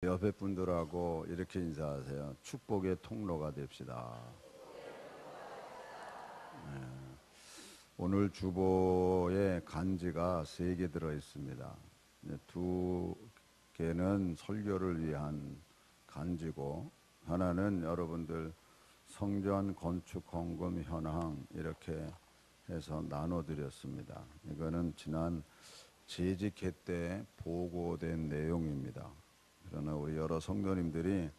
옆에 분들하고 이렇게 인사하세요. 축복의 통로가 됩시다. 네. 오늘 주보에 간지가 3개 들어 있습니다. 2개는 설교를 위한 간지고, 하나는 여러분들 성전 건축 헌금 현황 이렇게 해서 나눠드렸습니다. 이거는 지난 재직회 때 보고된 내용입니다. 그러나 우리 여러 성도님들이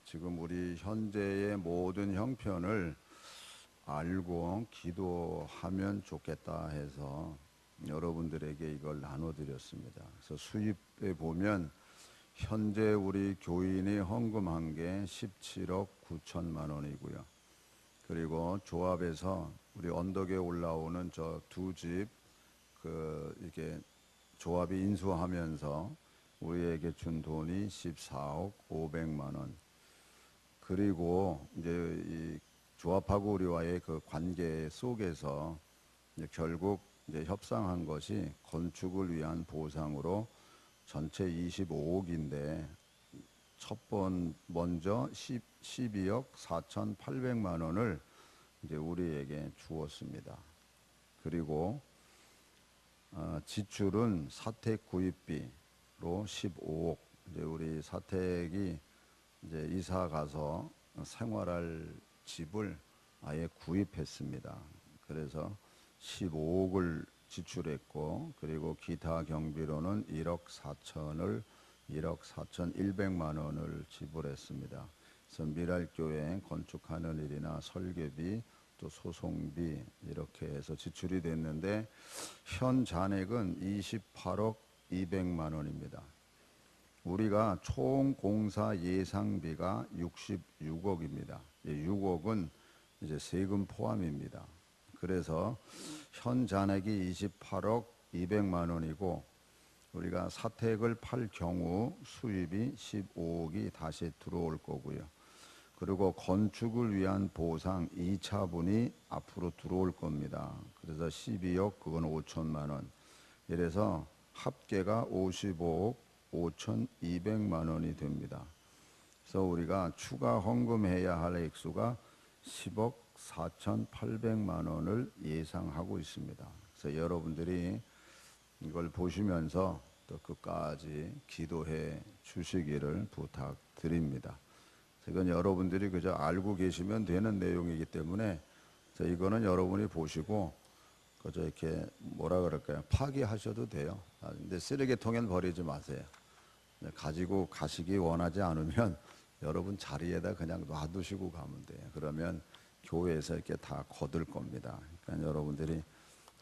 지금 우리 현재의 모든 형편을 알고 기도하면 좋겠다 해서 여러분들에게 이걸 나눠드렸습니다. 그래서 수입에 보면 현재 우리 교인이 헌금한 게 17억 9천만 원이고요. 그리고 조합에서 우리 언덕에 올라오는 저 2집 이게 조합이 인수하면서 우리에게 준 돈이 14억 500만 원. 그리고 이제 이 조합하고 우리와의 그 관계 속에서 이제 결국 이제 협상한 것이 건축을 위한 보상으로 전체 25억인데 먼저 12억 4,800만 원을 이제 우리에게 주었습니다. 그리고 지출은 사택 구입비로 15억. 이제 우리 사택이 이제 이사 가서 생활할 집을 아예 구입했습니다. 그래서 15억을 지출했고, 그리고 기타 경비로는 1억 4,100만 원을 지불했습니다. 그래서 미랄교회 건축하는 일이나 설계비 또 소송비 이렇게 해서 지출이 됐는데 현 잔액은 28억 200만 원입니다. 우리가 총 공사 예상비가 66억입니다. 6억은 이제 세금 포함입니다. 그래서 현 잔액이 28억 200만 원이고 우리가 사택을 팔 경우 수입이 15억이 다시 들어올 거고요. 그리고 건축을 위한 보상 2차분이 앞으로 들어올 겁니다. 그래서 12억 그건 5천만 원. 이래서 합계가 55억 5,200만 원이 됩니다. 그래서 우리가 추가 헌금해야 할 액수가 10억 4,800만 원을 예상하고 있습니다. 그래서 여러분들이 이걸 보시면서 또 끝까지 기도해 주시기를 부탁드립니다. 이건 여러분들이 그저 알고 계시면 되는 내용이기 때문에 이거는 여러분이 보시고 그저 이렇게 뭐라 그럴까요? 파기하셔도 돼요. 근데 쓰레기통엔 버리지 마세요. 가지고 가시기 원하지 않으면 여러분 자리에다 그냥 놔두시고 가면 돼요. 그러면 교회에서 이렇게 다 거둘 겁니다. 그러니까 여러분들이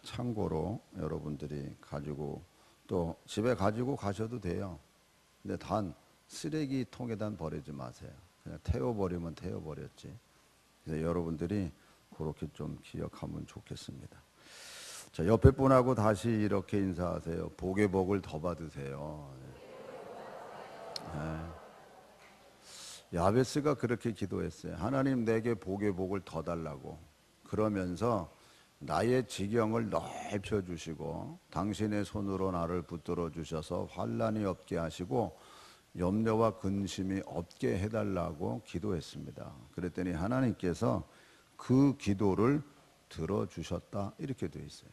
참고로 여러분들이 가지고 또 집에 가지고 가셔도 돼요. 근데 단 쓰레기통에다 버리지 마세요. 그냥 태워버리면 태워버렸지. 그래서 여러분들이 그렇게 좀 기억하면 좋겠습니다. 자, 옆에 분하고 다시 이렇게 인사하세요. 복의 복을 더 받으세요. 네. 야베스가 그렇게 기도했어요. 하나님 내게 복의 복을 더 달라고. 그러면서 나의 지경을 넓혀 주시고 당신의 손으로 나를 붙들어 주셔서 환난이 없게 하시고 염려와 근심이 없게 해달라고 기도했습니다. 그랬더니 하나님께서 그 기도를 들어주셨다 이렇게 되어 있어요.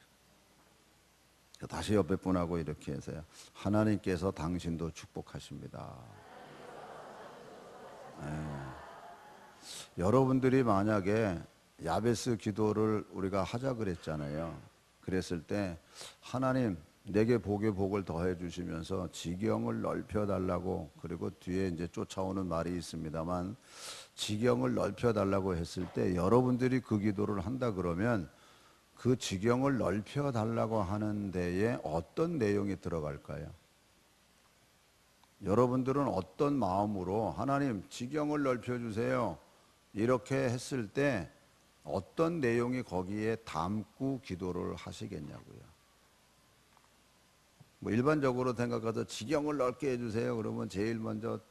다시 옆에 분하고 이렇게 해서요. 하나님께서 당신도 축복하십니다. 여러분들이 만약에 야베스 기도를 우리가 하자 그랬잖아요. 그랬을 때 하나님 내게 복의 복을 더해 주시면서 지경을 넓혀 달라고, 그리고 뒤에 이제 쫓아오는 말이 있습니다만 지경을 넓혀 달라고 했을 때 여러분들이 그 기도를 한다 그러면 그 지경을 넓혀 달라고 하는 데에 어떤 내용이 들어갈까요? 여러분들은 어떤 마음으로 하나님 지경을 넓혀 주세요 이렇게 했을 때 어떤 내용이 거기에 담고 기도를 하시겠냐고요. 뭐 일반적으로 생각해서 지경을 넓게 해주세요 그러면 제일 먼저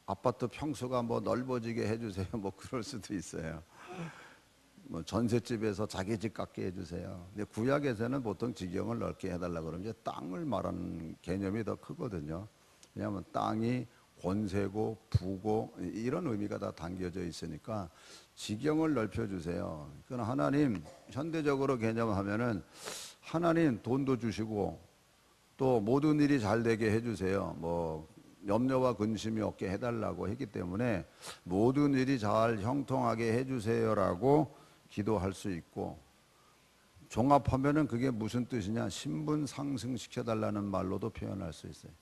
아파트 평수가 뭐 넓어지게 해주세요 뭐 그럴 수도 있어요. 뭐 전셋집에서 자기 집 갖게 해주세요. 근데 구약에서는 보통 지경을 넓게 해달라 그러면 이제 땅을 말하는 개념이 더 크거든요. 왜냐하면 땅이 권세고 부고 이런 의미가 다 담겨져 있으니까 지경을 넓혀주세요. 그건 하나님 현대적으로 개념하면은 하나님 돈도 주시고 또 모든 일이 잘 되게 해주세요. 뭐 염려와 근심이 없게 해달라고 했기 때문에 모든 일이 잘 형통하게 해주세요라고 기도할 수 있고, 종합하면은 그게 무슨 뜻이냐, 신분 상승시켜달라는 말로도 표현할 수 있어요.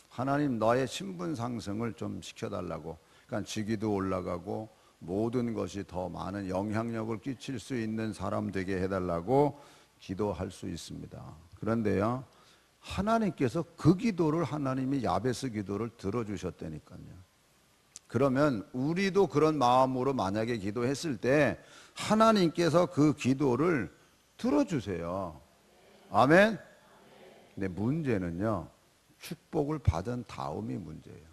하나님 너의 신분 상승을 좀 시켜달라고, 그러니까 직위도 올라가고 모든 것이 더 많은 영향력을 끼칠 수 있는 사람 되게 해달라고 기도할 수 있습니다. 그런데요, 하나님께서 그 기도를, 하나님이 야베스 기도를 들어주셨다니까요. 그러면 우리도 그런 마음으로 만약에 기도했을 때 하나님께서 그 기도를 들어주세요. 아멘. 근데 문제는요, 축복을 받은 다음이 문제예요.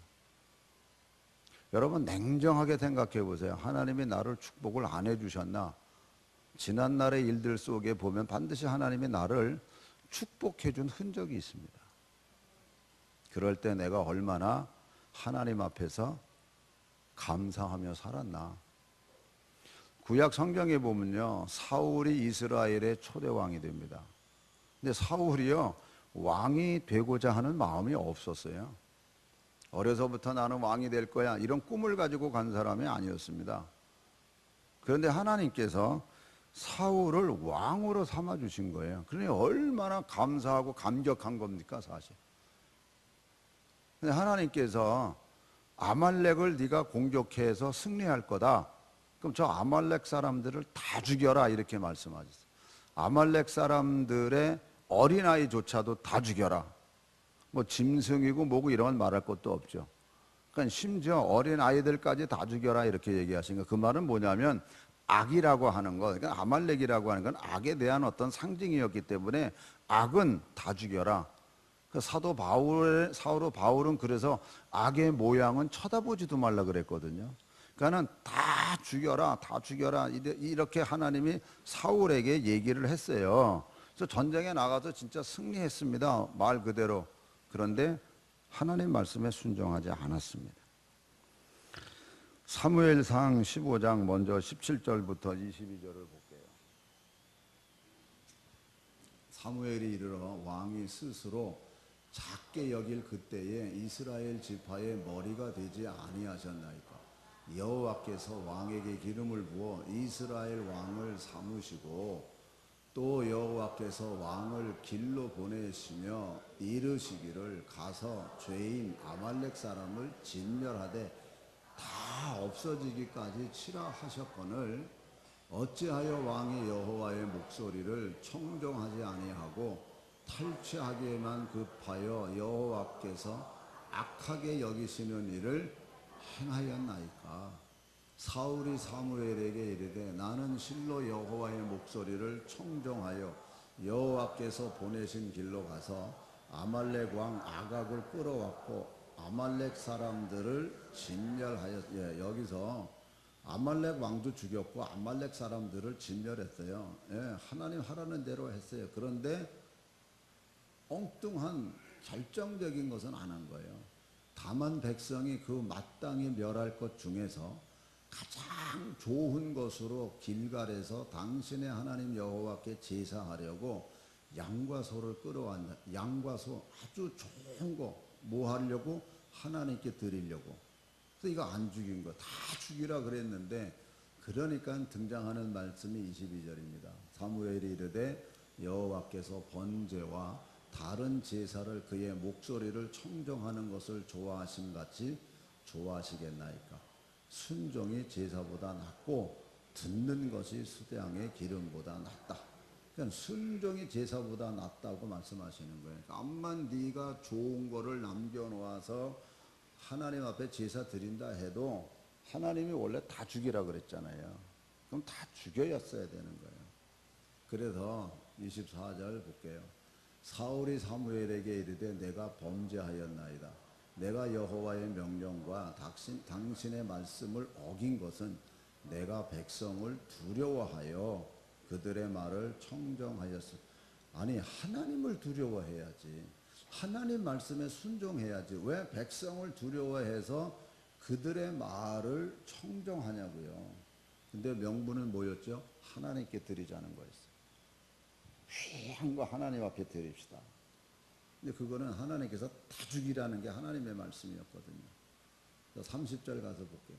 여러분 냉정하게 생각해 보세요. 하나님이 나를 축복을 안 해주셨나? 지난날의 일들 속에 보면 반드시 하나님이 나를 축복해 준 흔적이 있습니다. 그럴 때 내가 얼마나 하나님 앞에서 감사하며 살았나. 구약 성경에 보면요, 사울이 이스라엘의 초대 왕이 됩니다. 근데 사울이요, 왕이 되고자 하는 마음이 없었어요. 어려서부터 나는 왕이 될 거야 이런 꿈을 가지고 간 사람이 아니었습니다. 그런데 하나님께서 사울을 왕으로 삼아 주신 거예요. 그러니 얼마나 감사하고 감격한 겁니까 사실. 근데 하나님께서 아말렉을 네가 공격해서 승리할 거다, 그럼 저 아말렉 사람들을 다 죽여라 이렇게 말씀하셨어요. 아말렉 사람들의 어린아이조차도 다 죽여라. 뭐 짐승이고 뭐고 이런 말할 것도 없죠. 그러니까 심지어 어린아이들까지 다 죽여라 이렇게 얘기하시니까 그 말은 뭐냐면 악이라고 하는 것, 그러니까 아말렉이라고 하는 건 악에 대한 어떤 상징이었기 때문에 악은 다 죽여라. 그 사도 바울은 그래서 악의 모양은 쳐다보지도 말라 그랬거든요. 그러니까는 다 죽여라, 다 죽여라 이렇게 하나님이 사울에게 얘기를 했어요. 그래서 전쟁에 나가서 진짜 승리했습니다, 말 그대로. 그런데 하나님 말씀에 순종하지 않았습니다. 사무엘상 15장 먼저 17절부터 22절을 볼게요. 사무엘이 이르러 왕이 스스로 작게 여길 그때에 이스라엘 지파의 머리가 되지 아니하셨나이까. 여호와께서 왕에게 기름을 부어 이스라엘 왕을 삼으시고 또 여호와께서 왕을 길로 보내시며 이르시기를 가서 죄인 아말렉 사람을 진멸하되 다 없어지기까지 치라 하셨거늘 어찌하여 왕이 여호와의 목소리를 청종하지 아니하고 탈취하기에만 급하여 여호와께서 악하게 여기시는 일을 행하였나이까. 사울이 사무엘에게 이르되 나는 실로 여호와의 목소리를 청종하여 여호와께서 보내신 길로 가서 아말렉 왕 아각을 끌어왔고 아말렉 사람들을 진멸하였. 여기서 아말렉 왕도 죽였고 아말렉 사람들을 진멸했어요. 하나님 하라는 대로 했어요. 그런데 엉뚱한 결정적인 것은 안 한 거예요. 다만 백성이 그 마땅히 멸할 것 중에서 가장 좋은 것으로 길갈에서 당신의 하나님 여호와께 제사하려고 양과 소를 끌어왔나. 양과 소 아주 좋은 거 뭐 하려고? 하나님께 드리려고. 그래서 이거 안 죽인 거 다 죽이라 그랬는데, 그러니까 등장하는 말씀이 22절입니다. 사무엘이 이르되 여호와께서 번제와 다른 제사를 그의 목소리를 청정하는 것을 좋아하심 같이 좋아하시겠나이까. 순종이 제사보다 낫고 듣는 것이 수대양의 기름보다 낫다. 그러니까 순종이 제사보다 낫다고 말씀하시는 거예요. 암만 네가 좋은 거를 남겨놓아서 하나님 앞에 제사 드린다 해도 하나님이 원래 다 죽이라 그랬잖아요. 그럼 다 죽여였어야 되는 거예요. 그래서 24절 볼게요. 사울이 사무엘에게 이르되 내가 범죄하였나이다. 내가 여호와의 명령과 당신의 말씀을 어긴 것은 내가 백성을 두려워하여 그들의 말을 청정하였으. 아니 하나님을 두려워해야지. 하나님 말씀에 순종해야지. 왜 백성을 두려워해서 그들의 말을 청정하냐고요. 근데 명분은 뭐였죠? 하나님께 드리자는 거였어요. 귀한 거 하나님 앞에 드립시다. 근데 그거는 하나님께서 다 죽이라는 게 하나님의 말씀이었거든요. 30절 가서 볼게요.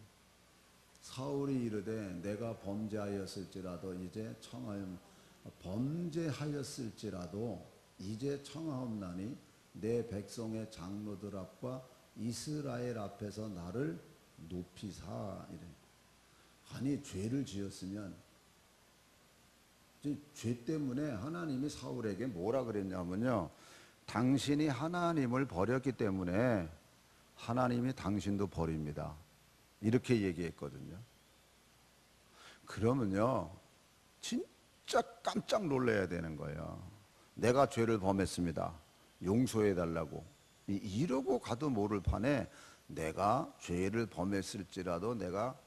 사울이 이르되 내가 범죄하였을지라도 이제 청하옵나니 내 백성의 장로들 앞과 이스라엘 앞에서 나를 높이사 이래. 아니 죄를 지었으면 죄 때문에 하나님이 사울에게 뭐라 그랬냐면요. 당신이 하나님을 버렸기 때문에 하나님이 당신도 버립니다. 이렇게 얘기했거든요. 그러면요, 진짜 깜짝 놀라야 되는 거예요. 내가 죄를 범했습니다. 용서해 달라고. 이러고 가도 모를 판에 내가 죄를 범했을지라도 내가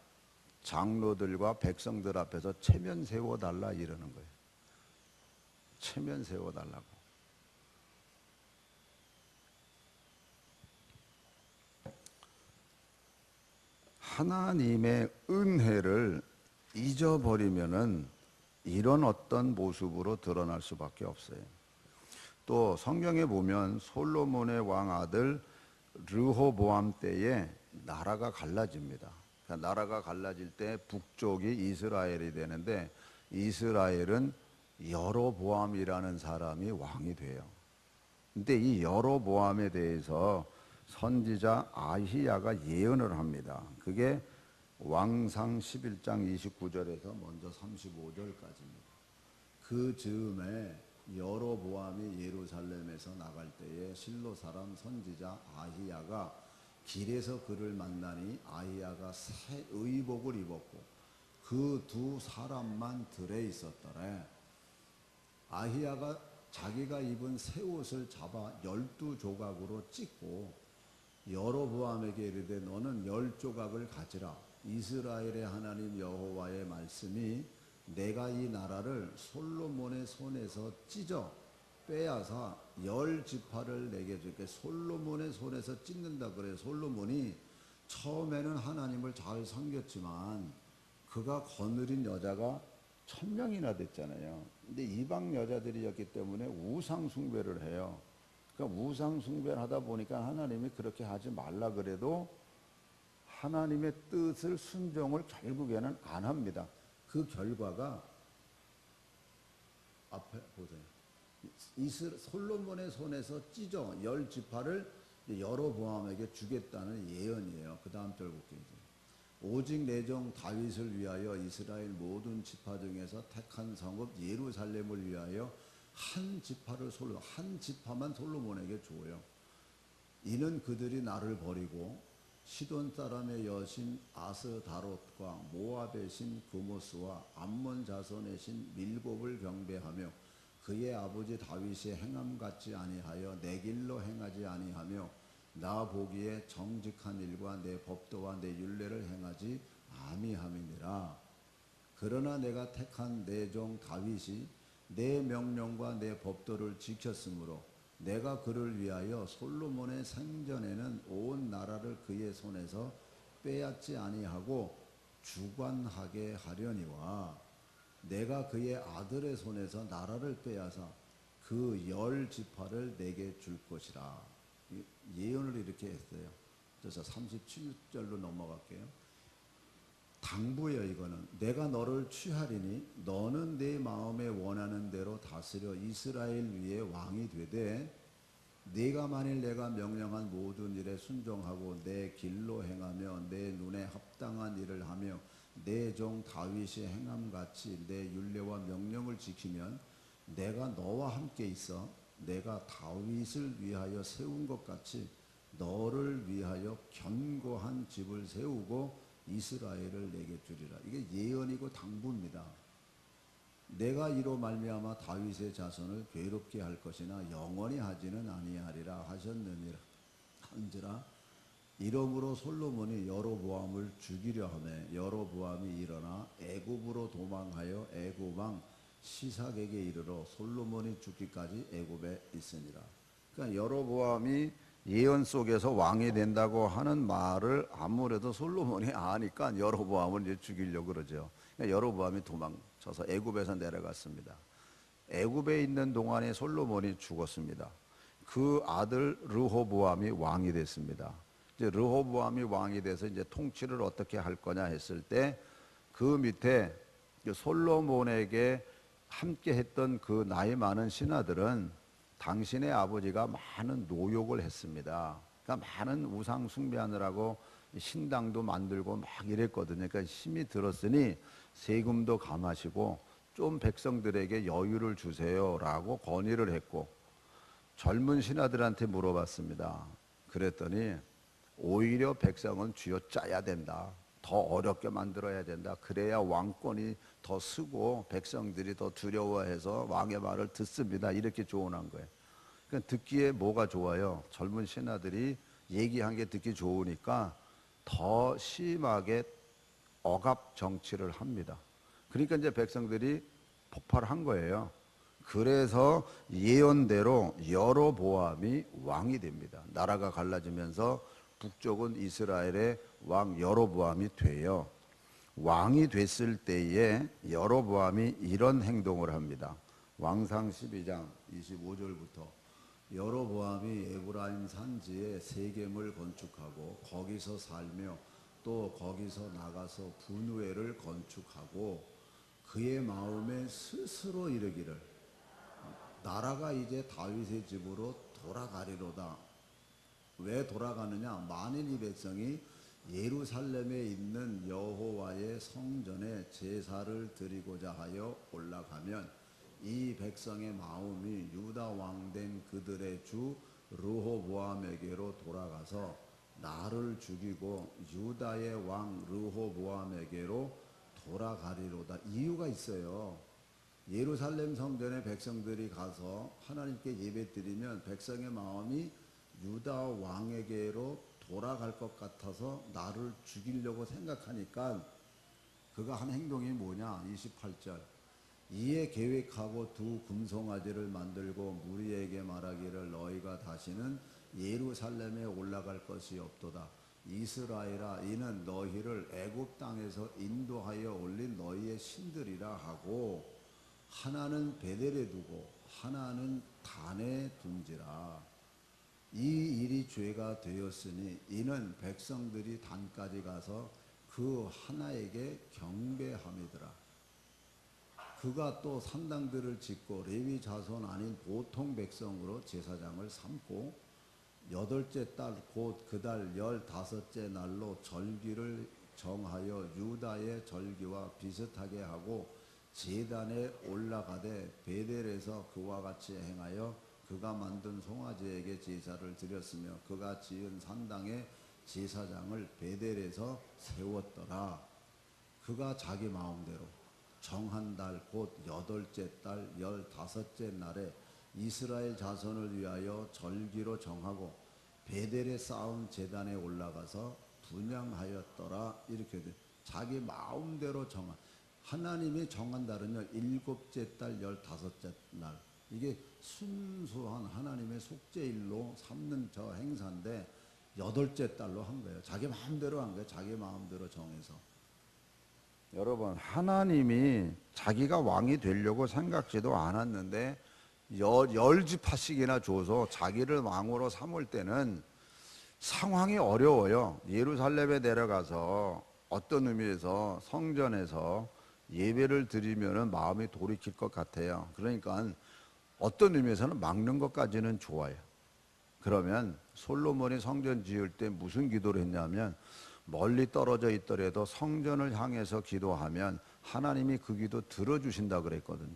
장로들과 백성들 앞에서 체면 세워달라 이러는 거예요. 체면 세워달라고. 하나님의 은혜를 잊어버리면은 이런 어떤 모습으로 드러날 수밖에 없어요. 또 성경에 보면 솔로몬의 왕 아들 르호보암 때에 나라가 갈라집니다. 그러니까 나라가 갈라질 때 북쪽이 이스라엘이 되는데 이스라엘은 여로보암이라는 사람이 왕이 돼요. 근데 이 여로보암에 대해서 선지자 아히야가 예언을 합니다. 그게 왕상 11장 29절에서 먼저 35절까지입니다. 그 즈음에 여로보암이 예루살렘에서 나갈 때에 실로 사람 선지자 아히야가 길에서 그를 만나니 아히야가 새 의복을 입었고 그 두 사람만 들에 있었더래. 아히야가 자기가 입은 새 옷을 잡아 12조각으로 찢고 여로보암에게 이르되 너는 10조각을 가지라. 이스라엘의 하나님 여호와의 말씀이 내가 이 나라를 솔로몬의 손에서 찢어 빼앗아 10지파를 내게 줄게. 솔로몬의 손에서 찢는다 그래요. 솔로몬이 처음에는 하나님을 잘 섬겼지만 그가 거느린 여자가 1000명이나 됐잖아요. 근데 이방 여자들이었기 때문에 우상 숭배를 해요. 그러니까 우상 숭배를 하다 보니까 하나님이 그렇게 하지 말라 그래도 하나님의 뜻을 순종을 결국에는 안 합니다. 그 결과가 앞에 보세요. 솔로몬의 손에서 찢어 10지파를 여로보암에게 주겠다는 예언이에요. 그 다음 절 볼게요. 오직 내 종 다윗을 위하여 이스라엘 모든 지파 중에서 택한 성읍 예루살렘을 위하여 한 지파만 솔로몬에게 줘요. 이는 그들이 나를 버리고 시돈 사람의 여신 아스다롯과 모압의 신 그모스와 암몬 자손의 신 밀곱을 경배하며 그의 아버지 다윗이 행함 같지 아니하여 내 길로 행하지 아니하며 나 보기에 정직한 일과 내 법도와 내 율례를 행하지 아니함이니라. 그러나 내가 택한 내 종 다윗이 내 명령과 내 법도를 지켰으므로 내가 그를 위하여 솔로몬의 생전에는 온 나라를 그의 손에서 빼앗지 아니하고 주관하게 하려니와 내가 그의 아들의 손에서 나라를 빼앗아 그 10지파를 내게 줄 것이라. 예언을 이렇게 했어요. 그래서 37절로 넘어갈게요. 당부예요. 이거는 내가 너를 취하리니 너는 내 마음에 원하는 대로 다스려 이스라엘 위에 왕이 되되 네가 만일 내가 명령한 모든 일에 순종하고 내 길로 행하며 내 눈에 합당한 일을 하며 내 종 다윗이 행함같이 내 율례와 명령을 지키면 내가 너와 함께 있어 내가 다윗을 위하여 세운 것 같이 너를 위하여 견고한 집을 세우고 이스라엘을 내게 주리라. 이게 예언이고 당부입니다. 내가 이로 말미암아 다윗의 자손을 괴롭게 할 것이나 영원히 하지는 아니하리라 하셨느니라 한지라. 이러므로 솔로몬이 여로보암을 죽이려 하매 여로보암이 일어나 애굽으로 도망하여 애굽 왕 시삭에게 이르러 솔로몬이 죽기까지 애굽에 있으니라. 그러니까 여로보암이 예언 속에서 왕이 된다고 하는 말을 아무래도 솔로몬이 아니까 여로보암을 이제 죽이려고 그러죠. 그러니까 여로보암이 도망쳐서 애굽에서 내려갔습니다. 애굽에 있는 동안에 솔로몬이 죽었습니다. 그 아들 르호보암이 왕이 됐습니다. 이제 르호보암이 왕이 돼서 이제 통치를 어떻게 할 거냐 했을 때 그 밑에 솔로몬에게 함께 했던 그 나이 많은 신하들은 당신의 아버지가 많은 노역을 했습니다. 그러니까 많은 우상 숭배하느라고 신당도 만들고 막 이랬거든요. 그러니까 힘이 들었으니 세금도 감하시고 좀 백성들에게 여유를 주세요라고 건의를 했고, 젊은 신하들한테 물어봤습니다. 그랬더니 오히려 백성은 쥐어짜야 된다. 더 어렵게 만들어야 된다. 그래야 왕권이 더 쓰고 백성들이 더 두려워해서 왕의 말을 듣습니다. 이렇게 조언한 거예요. 그러니까 듣기에 뭐가 좋아요? 젊은 신하들이 얘기한 게 듣기 좋으니까 더 심하게 억압 정치를 합니다. 그러니까 이제 백성들이 폭발한 거예요. 그래서 예언대로 여로보암이 왕이 됩니다. 나라가 갈라지면서 북쪽은 이스라엘의 왕 여로보암이 돼요. 왕이 됐을 때에 여로보암이 이런 행동을 합니다. 왕상 12장 25절부터 여로보암이 에브라임 산지에 세겜을 건축하고 거기서 살며 또 거기서 나가서 분우엘을 건축하고 그의 마음에 스스로 이르기를 나라가 이제 다윗의 집으로 돌아가리로다. 왜 돌아가느냐? 만일 이 백성이 예루살렘에 있는 여호와의 성전에 제사를 드리고자 하여 올라가면 이 백성의 마음이 유다 왕된 그들의 주 르호보암에게로 돌아가서 나를 죽이고 유다의 왕 르호보암에게로 돌아가리로다. 이유가 있어요. 예루살렘 성전에 백성들이 가서 하나님께 예배드리면 백성의 마음이 유다 왕에게로 돌아갈 것 같아서 나를 죽이려고 생각하니까 그가 한 행동이 뭐냐? 28절 이에 계획하고 두 금송아지를 만들고 무리에게 말하기를 너희가 다시는 예루살렘에 올라갈 것이 없도다. 이스라엘아 이는 너희를 애굽 땅에서 인도하여 올린 너희의 신들이라 하고 하나는 베델에 두고 하나는 단에 둔지라. 이 일이 죄가 되었으니 이는 백성들이 단까지 가서 그 하나에게 경배함이더라. 그가 또 산당들을 짓고 레위 자손 아닌 보통 백성으로 제사장을 삼고 여덟째 달 곧 그 달 15째 날로 절기를 정하여 유다의 절기와 비슷하게 하고 제단에 올라가되 베델에서 그와 같이 행하여 그가 만든 송아지에게 제사를 드렸으며 그가 지은 산당에 제사장을 베델에서 세웠더라. 그가 자기 마음대로 정한 달 곧 여덟째 달 15째 날에 이스라엘 자손을 위하여 절기로 정하고 베델에 쌓은 제단에 올라가서 분향하였더라. 이렇게 돼. 자기 마음대로 정한, 하나님이 정한 달은요 7째 달 15째 날. 이게 순수한 하나님의 속죄일로 삼는 저 행사인데 8째 달로 한 거예요. 자기 마음대로 한 거예요. 자기 마음대로 정해서. 여러분, 하나님이 자기가 왕이 되려고 생각지도 않았는데 10지파씩이나 줘서 자기를 왕으로 삼을 때는 상황이 어려워요. 예루살렘에 내려가서 어떤 의미에서 성전에서 예배를 드리면 마음이 돌이킬 것 같아요. 그러니까 어떤 의미에서는 막는 것까지는 좋아요. 그러면 솔로몬이 성전 지을 때 무슨 기도를 했냐면 멀리 떨어져 있더라도 성전을 향해서 기도하면 하나님이 그 기도 들어주신다 그랬거든요.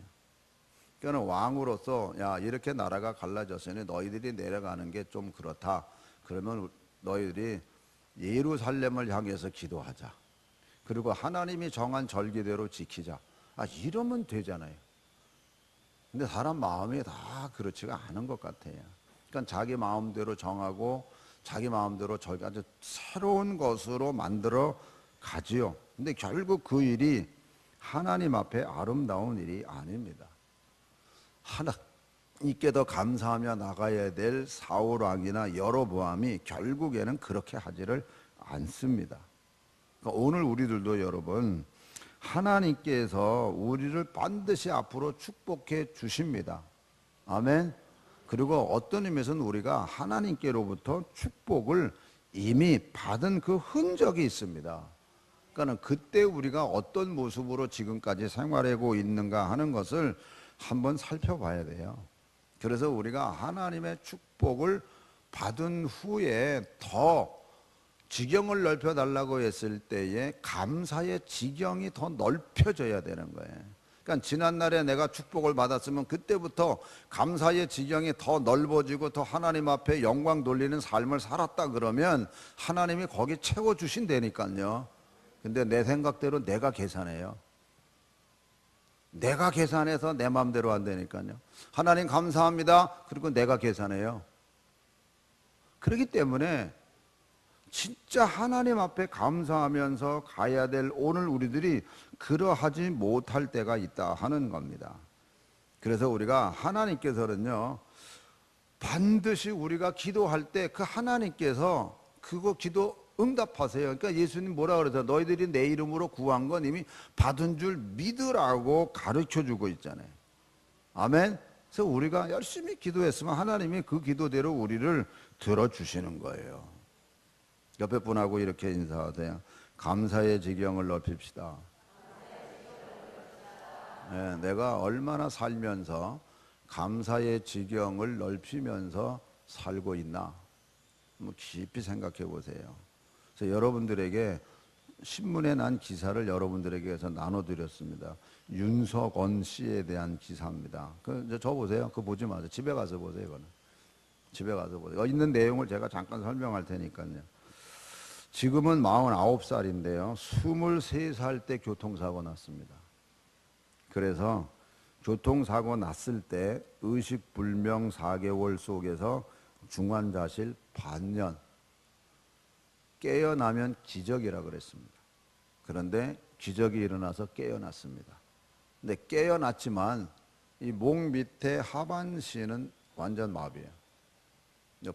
그러니까 왕으로서 야 이렇게 나라가 갈라졌으니 너희들이 내려가는 게 좀 그렇다. 그러면 너희들이 예루살렘을 향해서 기도하자. 그리고 하나님이 정한 절기대로 지키자. 이러면 되잖아요. 근데 사람 마음이 다 그렇지가 않은 것 같아요. 그러니까 자기 마음대로 정하고 자기 마음대로 저희가 아주 새로운 것으로 만들어 가지요. 근데 결국 그 일이 하나님 앞에 아름다운 일이 아닙니다. 있게 더 감사하며 나가야 될 사울 왕이나 여로보암이 결국에는 그렇게 하지를 않습니다. 그러니까 오늘 우리들도 여러분 하나님께서 우리를 반드시 앞으로 축복해 주십니다. 아멘. 그리고 어떤 의미에서는 우리가 하나님께로부터 축복을 이미 받은 그 흔적이 있습니다. 그러니까 그때 우리가 어떤 모습으로 지금까지 생활하고 있는가 하는 것을 한번 살펴봐야 돼요. 그래서 우리가 하나님의 축복을 받은 후에 더 지경을 넓혀달라고 했을 때에 감사의 지경이 더 넓혀져야 되는 거예요. 그러니까 지난날에 내가 축복을 받았으면 그때부터 감사의 지경이 더 넓어지고 더 하나님 앞에 영광 돌리는 삶을 살았다 그러면 하나님이 거기 채워주신다니까요. 근데 내 생각대로 내가 계산해요. 내가 계산해서 내 마음대로 한다니까요. 하나님 감사합니다. 그리고 내가 계산해요. 그렇기 때문에 진짜 하나님 앞에 감사하면서 가야 될 오늘 우리들이 그러하지 못할 때가 있다 하는 겁니다. 그래서 우리가 하나님께서는요 반드시 우리가 기도할 때 그 하나님께서 그거 기도 응답하세요. 그러니까 예수님 뭐라 그러세요? 너희들이 내 이름으로 구한 건 이미 받은 줄 믿으라고 가르쳐 주고 있잖아요. 아멘. 그래서 우리가 열심히 기도했으면 하나님이 그 기도대로 우리를 들어주시는 거예요. 옆에 분하고 이렇게 인사하세요. 감사의 지경을 넓힙시다. 네, 내가 얼마나 살면서 감사의 지경을 넓히면서 살고 있나 깊이 생각해 보세요. 그래서 여러분들에게 신문에 난 기사를 여러분들에게서 나눠드렸습니다. 윤석원 씨에 대한 기사입니다. 저 보세요. 그거 보지 마세요. 집에 가서 보세요. 이거는 집에 가서 보세요. 있는 내용을 제가 잠깐 설명할 테니까요. 지금은 49살인데요. 23살 때 교통사고 났습니다. 그래서 교통사고 났을 때 의식불명 4개월 속에서 중환자실 반년, 깨어나면 기적이라 그랬습니다. 그런데 기적이 일어나서 깨어났습니다. 근데 깨어났지만 이 목 밑에 하반신은 완전 마비예요.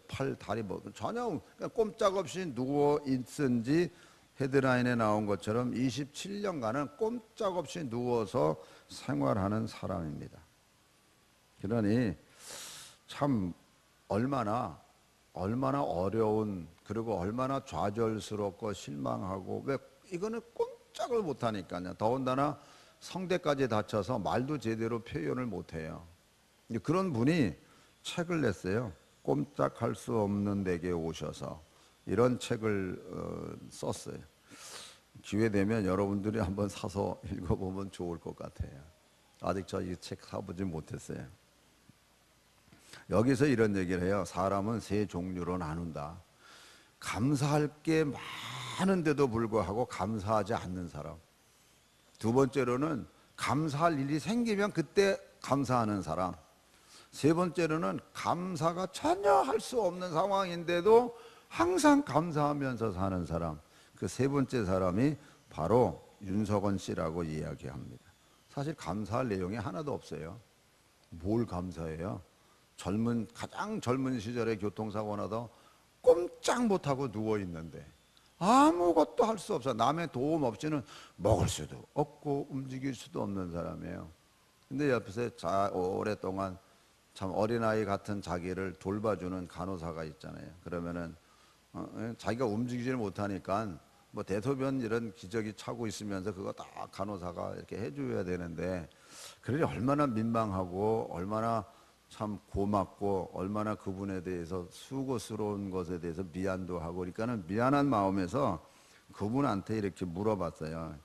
팔, 다리 뭐 전혀 꼼짝없이 누워 있은 지 헤드라인에 나온 것처럼 27년간은 꼼짝없이 누워서 생활하는 사람입니다. 그러니 참 얼마나 어려운 그리고 얼마나 좌절스럽고 실망하고 왜 이거는 꼼짝을 못하니까요. 더군다나 성대까지 다쳐서 말도 제대로 표현을 못해요. 그런 분이 책을 냈어요. 꼼짝할 수 없는 내게 오셔서 이런 책을 썼어요. 기회 되면 여러분들이 한번 사서 읽어보면 좋을 것 같아요. 아직 저 이 책 사보지 못했어요. 여기서 이런 얘기를 해요. 사람은 세 종류로 나눈다. 감사할 게 많은데도 불구하고 감사하지 않는 사람. 두 번째로는 감사할 일이 생기면 그때 감사하는 사람. 세 번째로는 감사가 전혀 할 수 없는 상황인데도 항상 감사하면서 사는 사람. 그 세 번째 사람이 바로 윤석원 씨라고 이야기합니다. 사실 감사할 내용이 하나도 없어요. 뭘 감사해요? 가장 젊은 시절에 교통사고 나도 꼼짝 못하고 누워있는데 아무것도 할 수 없어. 남의 도움 없이는 먹을 수도 없고 움직일 수도 없는 사람이에요. 근데 옆에서 오랫동안 참 어린아이 같은 자기를 돌봐주는 간호사가 있잖아요. 그러면은 자기가 움직이질 못하니까 뭐 대소변 이런 기저귀 차고 있으면서 그거 다 간호사가 이렇게 해줘야 되는데 그러니 얼마나 민망하고 얼마나 참 고맙고 얼마나 그분에 대해서 수고스러운 것에 대해서 미안도 하고 그러니까는 미안한 마음에서 그분한테 이렇게 물어봤어요.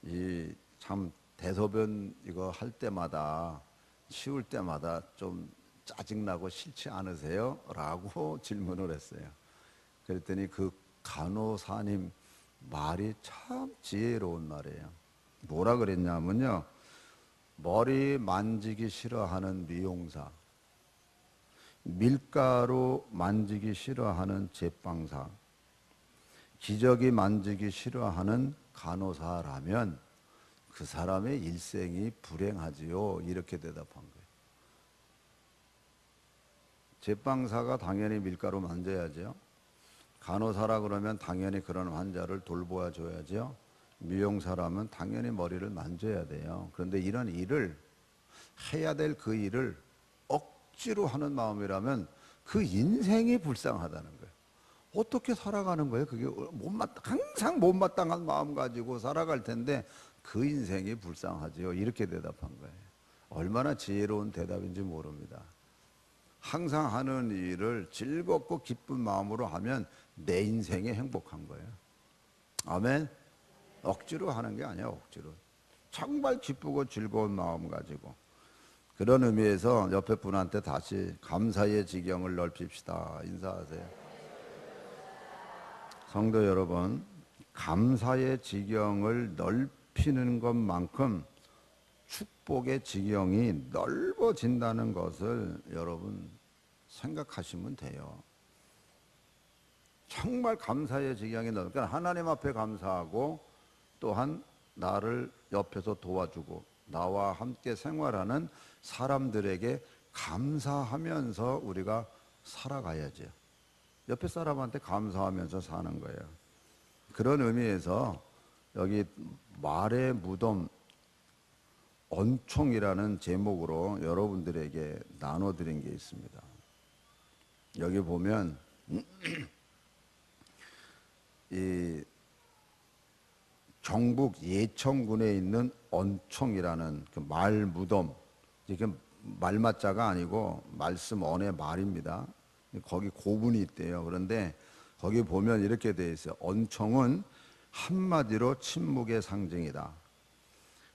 이 참 대소변 이거 할 때마다 치울 때마다 좀 짜증나고 싫지 않으세요? 라고 질문을 했어요. 그랬더니 그 간호사님 말이 참 지혜로운 말이에요. 뭐라 그랬냐면요. 머리 만지기 싫어하는 미용사, 밀가루 만지기 싫어하는 제빵사, 기저귀 만지기 싫어하는 간호사라면 그 사람의 일생이 불행하지요. 이렇게 대답한 거예요. 제빵사가 당연히 밀가루 만져야죠. 간호사라 그러면 당연히 그런 환자를 돌보아 줘야죠. 미용사라면 당연히 머리를 만져야 돼요. 그런데 이런 일을 해야 될 그 일을 억지로 하는 마음이라면 그 인생이 불쌍하다는 거예요. 어떻게 살아가는 거예요? 그게 항상 못마땅한 마음 가지고 살아갈 텐데 그 인생이 불쌍하지요. 이렇게 대답한 거예요. 얼마나 지혜로운 대답인지 모릅니다. 항상 하는 일을 즐겁고 기쁜 마음으로 하면 내 인생이 행복한 거예요. 아멘. 억지로 하는 게 아니야. 억지로 정말 기쁘고 즐거운 마음 가지고. 그런 의미에서 옆에 분한테 다시 감사의 지경을 넓힙시다. 인사하세요. 성도 여러분, 감사의 지경을 넓히는 것만큼 축복의 지경이 넓어진다는 것을 여러분 생각하시면 돼요. 정말 감사의 지경이 넓으니까 하나님 앞에 감사하고 또한 나를 옆에서 도와주고 나와 함께 생활하는 사람들에게 감사하면서 우리가 살아가야죠. 옆에 사람한테 감사하면서 사는 거예요. 그런 의미에서 여기 말의 무덤 언총이라는 제목으로 여러분들에게 나눠드린 게 있습니다. 여기 보면 이 경북 예천군에 있는 언총이라는 그 말 무덤, 이게 말맞자가 아니고 말씀 언의 말입니다. 거기 고분이 있대요. 그런데 거기 보면 이렇게 되어 있어요. 언총은 한마디로 침묵의 상징이다.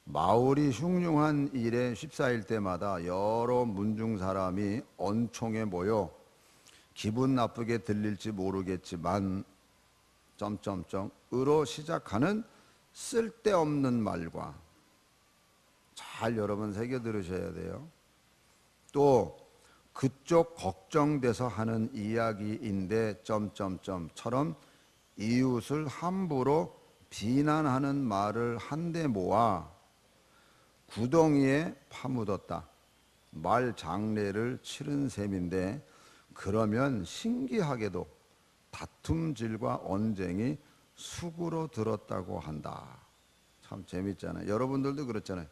마을이 흉흉한 일에 14일 때마다 여러 문중 사람이 언총에 모여 기분 나쁘게 들릴지 모르겠지만 으로 시작하는 쓸데없는 말과 잘 여러분 새겨 들으셔야 돼요. 또 그쪽 걱정돼서 하는 이야기인데 처럼 이웃을 함부로 비난하는 말을 한데 모아 구덩이에 파묻었다. 말 장례를 치른 셈인데 그러면 신기하게도 다툼질과 언쟁이 수구로 들었다고 한다. 참 재밌잖아요. 여러분들도 그렇잖아요.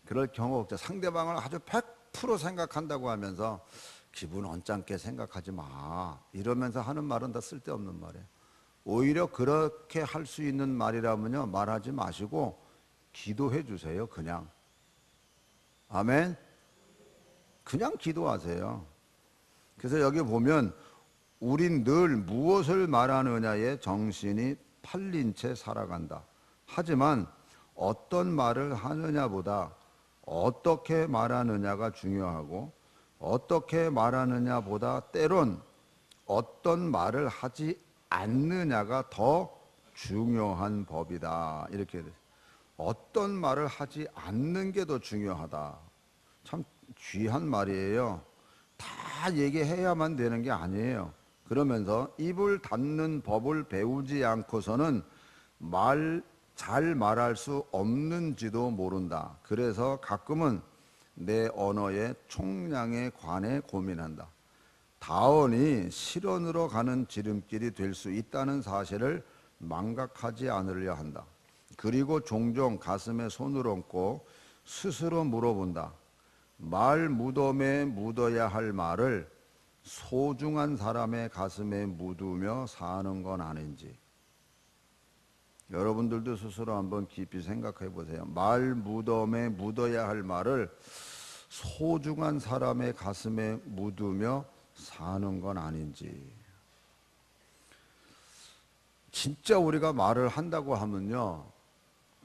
그럴 경우 없죠. 상대방을 아주 100% 생각한다고 하면서 기분 언짢게 생각하지 마 이러면서 하는 말은 다 쓸데없는 말이에요. 오히려 그렇게 할 수 있는 말이라면요 말하지 마시고 기도해 주세요. 그냥 아멘. 그냥 기도하세요. 그래서 여기 보면 우린 늘 무엇을 말하느냐에 정신이 팔린 채 살아간다. 하지만 어떤 말을 하느냐보다 어떻게 말하느냐가 중요하고 어떻게 말하느냐보다 때론 어떤 말을 하지 않느냐가 더 중요한 법이다. 이렇게 어떤 말을 하지 않는 게 더 중요하다. 참 귀한 말이에요. 다 얘기해야만 되는 게 아니에요. 그러면서 입을 닫는 법을 배우지 않고서는 잘 말할 수 없는지도 모른다. 그래서 가끔은 내 언어의 총량에 관해 고민한다. 다언이 실언으로 가는 지름길이 될 수 있다는 사실을 망각하지 않으려 한다. 그리고 종종 가슴에 손을 얹고 스스로 물어본다. 말 무덤에 묻어야 할 말을 소중한 사람의 가슴에 묻으며 사는 건 아닌지. 여러분들도 스스로 한번 깊이 생각해 보세요. 말 무덤에 묻어야 할 말을 소중한 사람의 가슴에 묻으며 사는 건 아닌지. 진짜 우리가 말을 한다고 하면요,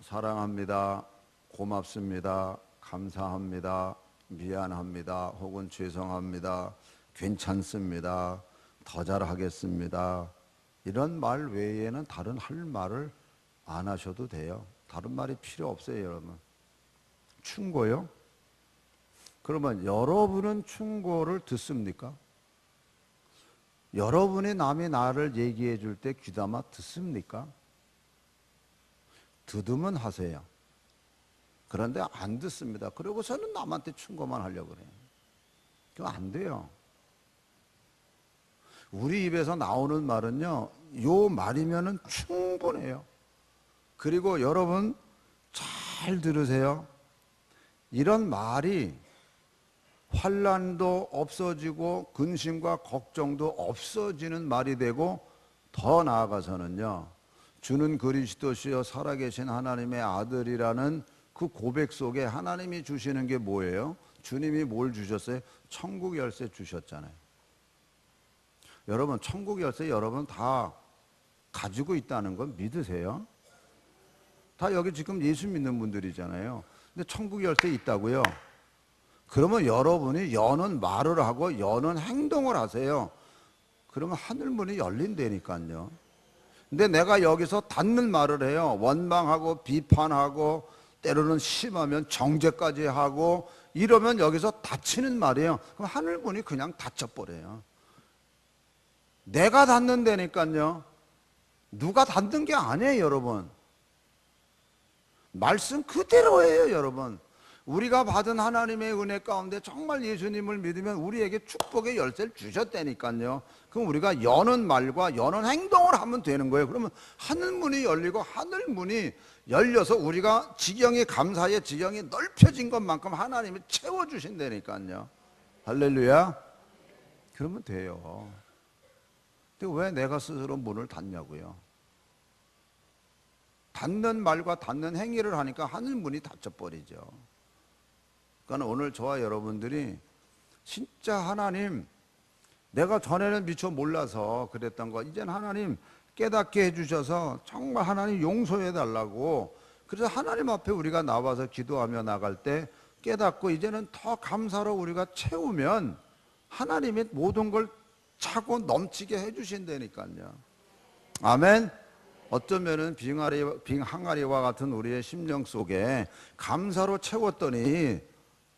사랑합니다, 고맙습니다, 감사합니다, 미안합니다, 혹은 죄송합니다, 괜찮습니다, 더 잘하겠습니다, 이런 말 외에는 다른 할 말을 안 하셔도 돼요. 다른 말이 필요 없어요. 여러분. 충고요? 그러면 여러분은 충고를 듣습니까? 여러분이 남이 나를 얘기해 줄 때 귀담아 듣습니까? 듣으면 하세요. 그런데 안 듣습니다. 그러고서는 남한테 충고만 하려고 그래요. 그거 안 돼요. 우리 입에서 나오는 말은요, 요 말이면은 충분해요. 그리고 여러분 잘 들으세요. 이런 말이 환난도 없어지고 근심과 걱정도 없어지는 말이 되고, 더 나아가서는요, 주는 그리스도시여 살아계신 하나님의 아들이라는 그 고백 속에 하나님이 주시는 게 뭐예요? 주님이 뭘 주셨어요? 천국 열쇠 주셨잖아요. 여러분, 천국 열쇠 여러분 다 가지고 있다는 건 믿으세요? 다 여기 지금 예수 믿는 분들이잖아요. 근데 천국 열쇠 있다고요? 그러면 여러분이 여는 말을 하고 여는 행동을 하세요. 그러면 하늘문이 열린다니까요. 근데 내가 여기서 닫는 말을 해요. 원망하고 비판하고 때로는 심하면 정죄까지 하고 이러면 여기서 닫히는 말이에요. 그럼 하늘문이 그냥 닫혀버려요. 내가 닫는다니까요. 누가 닫는 게 아니에요, 여러분. 말씀 그대로예요, 여러분. 우리가 받은 하나님의 은혜 가운데 정말 예수님을 믿으면 우리에게 축복의 열쇠를 주셨다니까요. 그럼 우리가 여는 말과 여는 행동을 하면 되는 거예요. 그러면 하늘문이 열리고 하늘문이 열려서 우리가 지경이 감사의 지경이 넓혀진 것만큼 하나님이 채워주신다니까요. 할렐루야. 그러면 돼요. 근데 왜 내가 스스로 문을 닫냐고요. 닫는 말과 닫는 행위를 하니까 하늘문이 닫혀버리죠. 그러니까 오늘 저와 여러분들이 진짜 하나님, 내가 전에는 미처 몰라서 그랬던 거 이제는 하나님 깨닫게 해주셔서 정말 하나님 용서해 달라고, 그래서 하나님 앞에 우리가 나와서 기도하며 나갈 때 깨닫고 이제는 더 감사로 우리가 채우면 하나님이 모든 걸 차고 넘치게 해주신다니까요. 아멘. 어쩌면은 빙항아리와 같은 우리의 심령 속에 감사로 채웠더니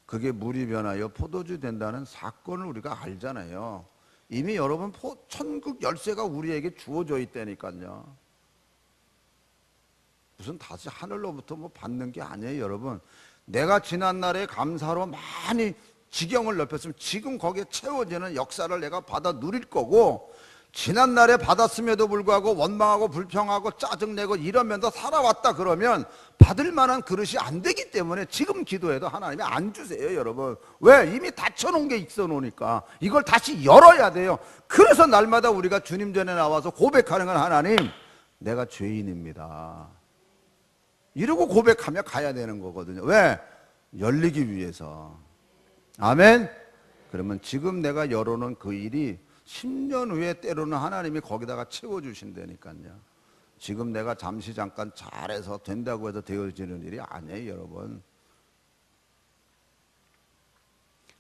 그게 물이 변하여 포도주 된다는 사건을 우리가 알잖아요. 이미 여러분 천국 열쇠가 우리에게 주어져 있다니까요. 무슨 다시 하늘로부터 뭐 받는 게 아니에요, 여러분. 내가 지난날에 감사로 많이 지경을 넓혔으면 지금 거기에 채워지는 역사를 내가 받아 누릴 거고, 지난날에 받았음에도 불구하고 원망하고 불평하고 짜증내고 이러면서 살아왔다 그러면 받을 만한 그릇이 안 되기 때문에 지금 기도해도 하나님이 안 주세요, 여러분. 왜? 이미 닫혀놓은 게 있어 놓으니까 이걸 다시 열어야 돼요. 그래서 날마다 우리가 주님 전에 나와서 고백하는 건 하나님, 내가 죄인입니다. 이러고 고백하며 가야 되는 거거든요. 왜? 열리기 위해서. 아멘. 그러면 지금 내가 열어놓은 그 일이 10년 후에 때로는 하나님이 거기다가 채워주신다니까요. 지금 내가 잠시 잠깐 잘해서 된다고 해서 되어지는 일이 아니에요, 여러분.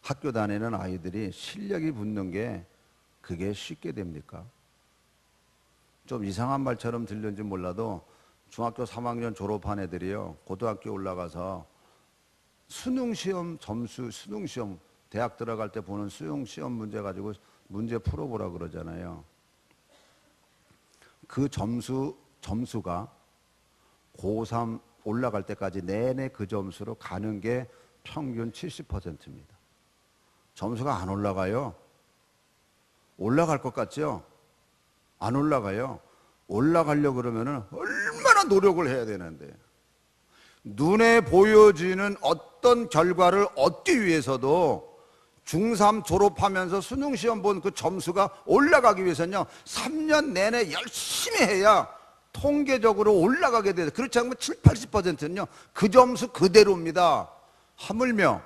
학교 다니는 아이들이 실력이 붙는 게 그게 쉽게 됩니까? 좀 이상한 말처럼 들렸는지 몰라도 중학교 3학년 졸업한 애들이요, 고등학교 올라가서 수능시험 점수, 수능시험 대학 들어갈 때 보는 수능시험 문제 가지고 문제 풀어보라 그러잖아요. 그 점수가 고3 올라갈 때까지 내내 그 점수로 가는 게 평균 70%입니다. 점수가 안 올라가요. 올라갈 것 같죠? 안 올라가요. 올라가려고 그러면은 얼마나 노력을 해야 되는데, 눈에 보여지는 어떤 결과를 얻기 위해서도 중3 졸업하면서 수능시험 본 그 점수가 올라가기 위해서는요 3년 내내 열심히 해야 통계적으로 올라가게 돼요. 그렇지 않으면 7, 80%는요 그 점수 그대로입니다. 하물며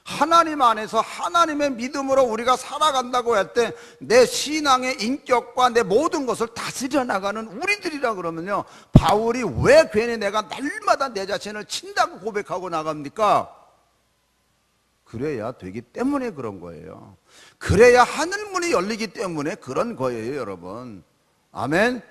하나님 안에서 하나님의 믿음으로 우리가 살아간다고 할 때 내 신앙의 인격과 내 모든 것을 다스려 나가는 우리들이라 그러면요, 바울이 왜 괜히 내가 날마다 내 자신을 친다고 고백하고 나갑니까? 그래야 되기 때문에 그런 거예요. 그래야 하늘문이 열리기 때문에 그런 거예요, 여러분. 아멘.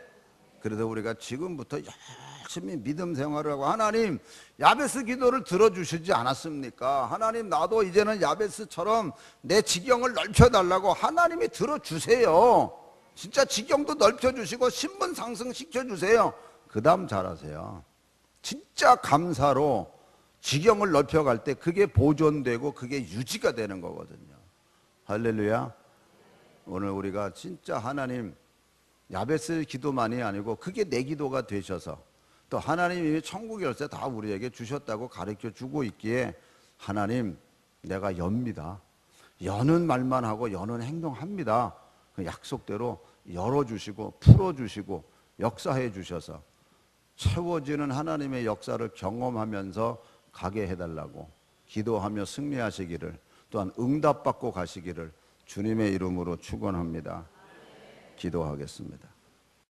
그래서 우리가 지금부터 열심히 믿음 생활을 하고, 하나님 야베스 기도를 들어주시지 않았습니까? 하나님 나도 이제는 야베스처럼 내 지경을 넓혀달라고 하나님이 들어주세요. 진짜 지경도 넓혀주시고 신분 상승시켜주세요. 그 다음 잘하세요. 진짜 감사로 지경을 넓혀갈 때 그게 보존되고 그게 유지가 되는 거거든요. 할렐루야. 오늘 우리가 진짜 하나님 야베스 기도만이 아니고 그게 내 기도가 되셔서 또 하나님이 천국 열쇠 다 우리에게 주셨다고 가르쳐 주고 있기에 하나님 내가 엽니다. 여는 말만 하고 여는 행동합니다. 그 약속대로 열어주시고 풀어주시고 역사해 주셔서 채워지는 하나님의 역사를 경험하면서 가게 해달라고 기도하며 승리하시기를 또한 응답받고 가시기를 주님의 이름으로 축원합니다. 기도하겠습니다.